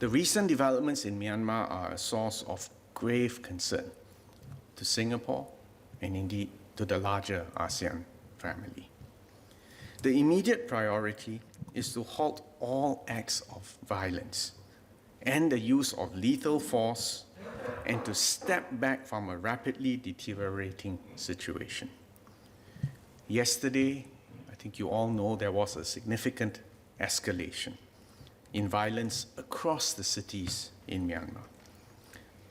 The recent developments in Myanmar are a source of grave concern to Singapore and indeed to the larger ASEAN family. The immediate priority is to halt all acts of violence and the use of lethal force and to step back from a rapidly deteriorating situation. Yesterday, I think you all know there was a significant escalation in violence across the cities in Myanmar.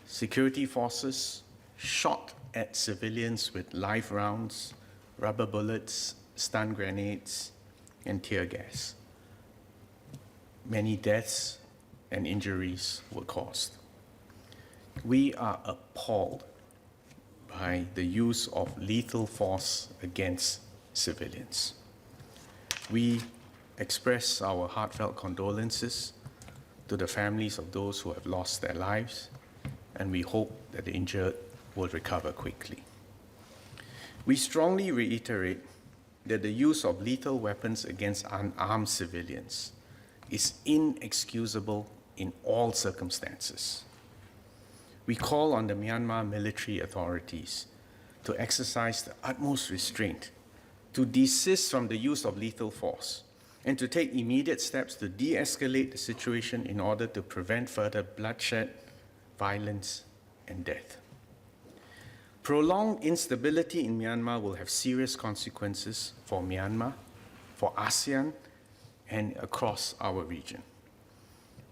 Security forces shot at civilians with live rounds, rubber bullets, stun grenades, and tear gas. Many deaths and injuries were caused. We are appalled by the use of lethal force against civilians. We express our heartfelt condolences to the families of those who have lost their lives, and we hope that the injured will recover quickly. We strongly reiterate that the use of lethal weapons against unarmed civilians is inexcusable in all circumstances. We call on the Myanmar military authorities to exercise the utmost restraint, to desist from the use of lethal force, and to take immediate steps to de-escalate the situation in order to prevent further bloodshed, violence, and death. Prolonged instability in Myanmar will have serious consequences for Myanmar, for ASEAN, and across our region.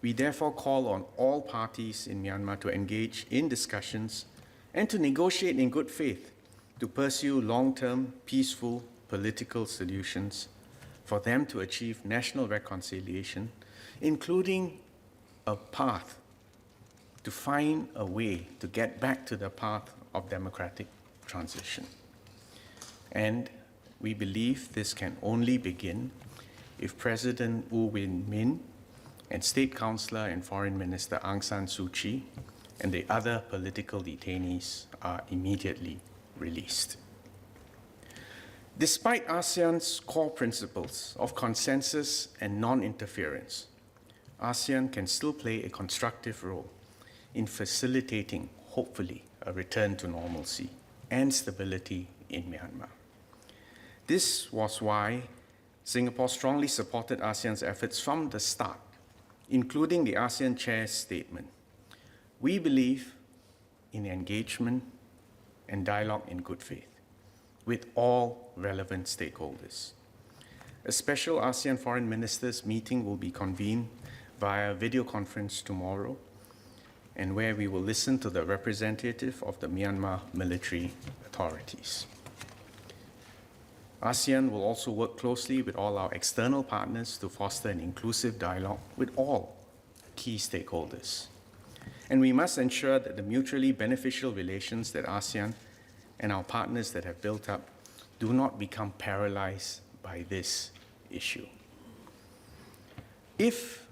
We therefore call on all parties in Myanmar to engage in discussions and to negotiate in good faith to pursue long-term, peaceful political solutions for them to achieve national reconciliation, including a path to find a way to get back to the path of democratic transition. And we believe this can only begin if President U Win Min and State Councillor and Foreign Minister Aung San Suu Kyi and the other political detainees are immediately released. Despite ASEAN's core principles of consensus and non-interference, ASEAN can still play a constructive role in facilitating, hopefully, a return to normalcy and stability in Myanmar. This was why Singapore strongly supported ASEAN's efforts from the start, including the ASEAN Chair's statement. We believe in engagement and dialogue in good faith with all relevant stakeholders. A special ASEAN Foreign Ministers meeting will be convened via video conference tomorrow, and where we will listen to the representative of the Myanmar military authorities. ASEAN will also work closely with all our external partners to foster an inclusive dialogue with all key stakeholders. And we must ensure that the mutually beneficial relations that ASEAN and our partners that have built up do not become paralyzed by this issue. If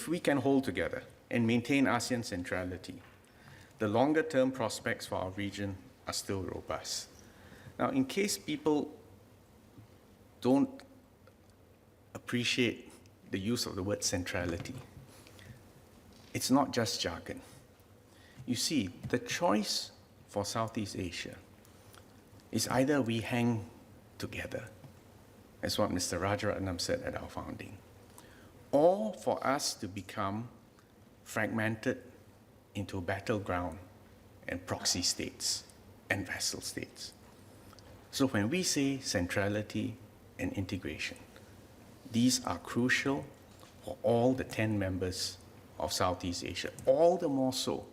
we can hold together and maintain ASEAN centrality, the longer-term prospects for our region are still robust. Now, in case people don't appreciate the use of the word centrality, it's not just jargon. You see, the choice for Southeast Asia is either we hang together, as what Mr. Rajaratnam said at our founding, or for us to become fragmented into battleground and proxy states and vassal states. So when we say centrality and integration, these are crucial for all the 10 members of Southeast Asia, all the more so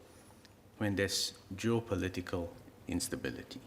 when there's geopolitical instability.